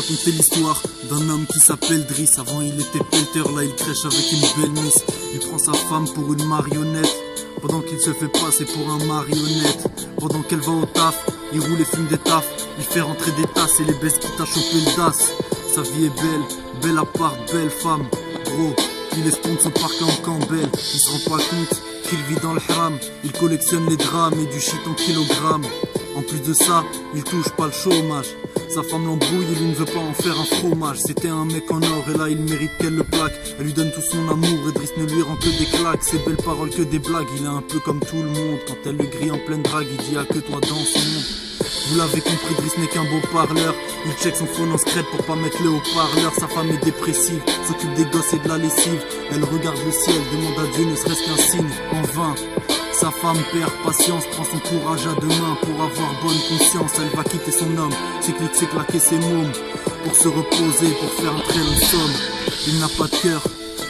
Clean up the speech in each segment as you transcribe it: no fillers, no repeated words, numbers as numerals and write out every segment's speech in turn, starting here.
raconter l'histoire d'un homme qui s'appelle Driss. Avant il était pelter, là il crèche avec une belle miss. Il prend sa femme pour une marionnette, pendant qu'il se fait passer pour un marionnette. Pendant qu'elle va au taf, il roule et fume des tafs. Il fait rentrer des tasses et les baisses qui t'a chopé le das. Sa vie est belle, belle appart, belle femme. Gros, il est sponsor par Campbell. Il se rend pas compte qu'il vit dans le haram. Il collectionne les drames et du shit en kilogrammes. En plus de ça, il touche pas le chômage. Sa femme l'embrouille et lui ne veut pas en faire un fromage. C'était un mec en or et là il mérite qu'elle le plaque. Elle lui donne tout son amour et Driss ne lui rend que des claques. Ses belles paroles que des blagues. Il est un peu comme tout le monde. Quand elle le grille en pleine drague, il dit ah que toi dans ce monde. Vous l'avez compris, Driss n'est qu'un beau parleur. Il check son phone en secret pour pas mettre le haut-parleur. Sa femme est dépressive, s'occupe des gosses et de la lessive. Elle regarde le ciel, demande à Dieu ne serait-ce qu'un signe. En vain, sa femme perd patience, prend son courage à deux mains. Pour avoir bonne conscience, elle va quitter son homme. C'est clic, c'est claquer ses mômes. Pour se reposer, pour faire un très long somme. Il n'a pas de cœur,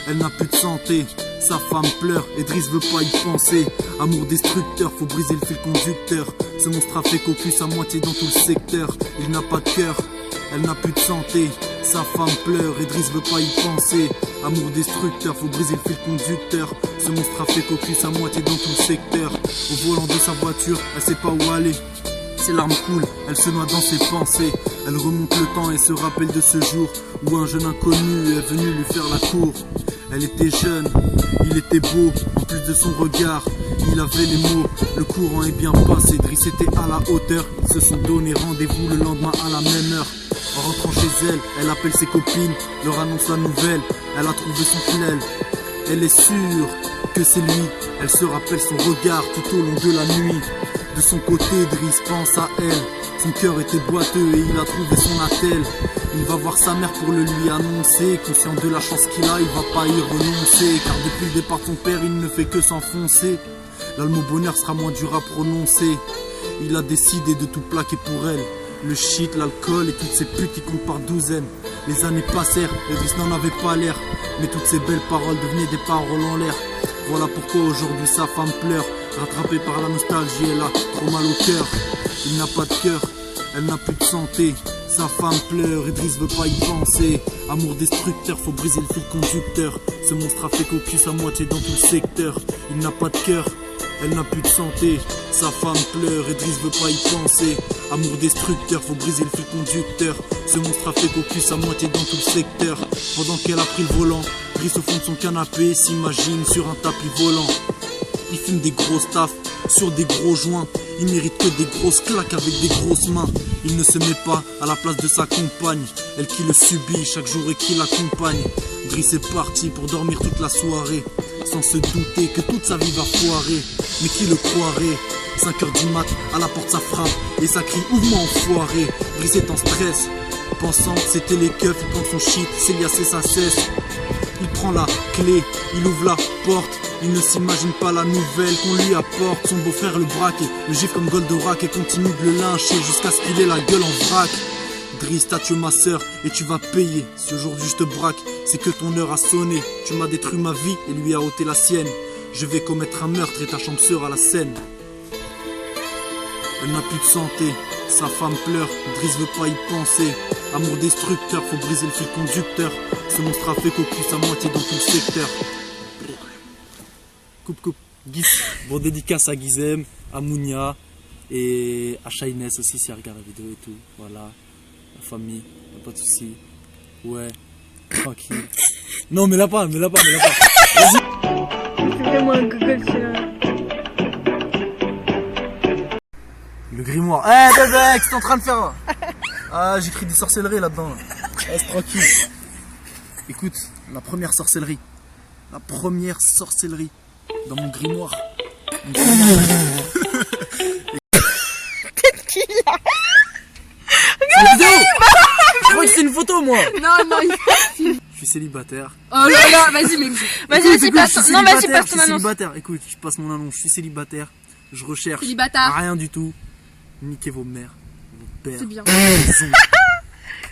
elle n'a plus de santé. Sa femme pleure et Driss veut pas y penser. Amour destructeur, faut briser le fil conducteur. Ce monstre a fait caucus à moitié dans tout le secteur. Il n'a pas de cœur, elle n'a plus de santé. Sa femme pleure et Driss veut pas y penser. Amour destructeur, faut briser le fil conducteur. Ce monstre a fait caucus à moitié dans tout le secteur. Au volant de sa voiture, elle sait pas où aller. Ses larmes coulent, elle se noie dans ses pensées. Elle remonte le temps et se rappelle de ce jour où un jeune inconnu est venu lui faire la cour. Elle était jeune, il était beau, en plus de son regard, il avait les mots. Le courant est bien passé, Driss était à la hauteur. Ils se sont donné rendez-vous le lendemain à la même heure. En rentrant chez elle, elle appelle ses copines, leur annonce la nouvelle. Elle a trouvé son tunnel, elle est sûre que c'est lui. Elle se rappelle son regard tout au long de la nuit. De son côté, Driss pense à elle. Son cœur était boiteux et il a trouvé son attel. Il va voir sa mère pour le lui annoncer. Conscient de la chance qu'il a, il va pas y renoncer. Car depuis le départ de son père, il ne fait que s'enfoncer. Là, le mot bonheur sera moins dur à prononcer. Il a décidé de tout plaquer pour elle. Le shit, l'alcool et toutes ces putes qui comptent par douzaines. Les années passèrent et Driss n'en avait pas l'air. Mais toutes ces belles paroles devenaient des paroles en l'air. Voilà pourquoi aujourd'hui sa femme pleure. Rattrapée par la nostalgie, elle a trop mal au cœur. Il n'a pas de cœur, elle n'a plus de santé. Sa femme pleure et Driss veut pas y penser. Amour destructeur, faut briser le fil conducteur. Ce monstre a fait caucus à moitié dans tout le secteur. Il n'a pas de cœur, elle n'a plus de santé. Sa femme pleure et Driss veut pas y penser. Amour destructeur, faut briser le fil conducteur. Ce monstre a fait caucus à moitié dans tout le secteur. Pendant qu'elle a pris le volant, Driss au fond de son canapé s'imagine sur un tapis volant. Il fume des grosses taffes sur des gros joints. Il mérite que des grosses claques avec des grosses mains. Il ne se met pas à la place de sa compagne, elle qui le subit chaque jour et qui l'accompagne. Driss est parti pour dormir toute la soirée, sans se douter que toute sa vie va foirer. Mais qui le croirait? 5h du mat, à la porte ça frappe et ça crie ouvre-moi enfoiré. Driss est en stress, pensant que c'était les keufs. Il prend son shit, Célias et sa cesse. Il prend la clé, il ouvre la porte. Il ne s'imagine pas la nouvelle qu'on lui apporte. Son beau-frère le braque et le gifle comme Goldorak et continue de le lyncher jusqu'à ce qu'il ait la gueule en vrac. Driss, t'as tué ma sœur et tu vas payer. Si aujourd'hui je te braque, c'est que ton heure a sonné. Tu m'as détruit ma vie et lui a ôté la sienne. Je vais commettre un meurtre et ta chambre sera la scène. Elle n'a plus de santé, sa femme pleure, Driss veut pas y penser. Amour destructeur, faut briser le fil conducteur. Ce monstre a fait caucus à moitié dans tout le secteur. Coupe. Guiz. Bon, dédicace à Guizem, à Mounia et à Shainess aussi si elle regarde la vidéo et tout. Voilà, la famille, y'a pas de soucis. Ouais, tranquille. Non, mais là pas. Vas-y. C'est vraiment un Google celui-là. Le grimoire. Eh bébé, qu'est-ce que t'es en train de faire? Ah, j'écris des sorcelleries là-dedans. Reste tranquille. Écoute, la première sorcellerie dans mon grimoire. Qu'est-ce qu'il a? C'est une vidéo. Je crois que c'est une photo, moi. Non, Je suis célibataire. Oh là là, vas-y, mec. Vas-y, passe. Non, vas-y, passe ton annonce. Célibataire. Écoute, je passe mon annonce. Je suis célibataire. Je recherche Célibataire. rien du tout. Niquez vos mères, vos pères. C'est bien.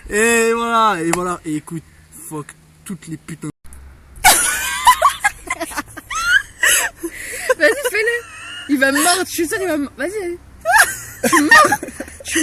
Et voilà. Et écoute, fuck toutes les putains. Vas-y, fais-le. Il va me mordre, je suis sûr, il va me... Vas-y. Tu me mords.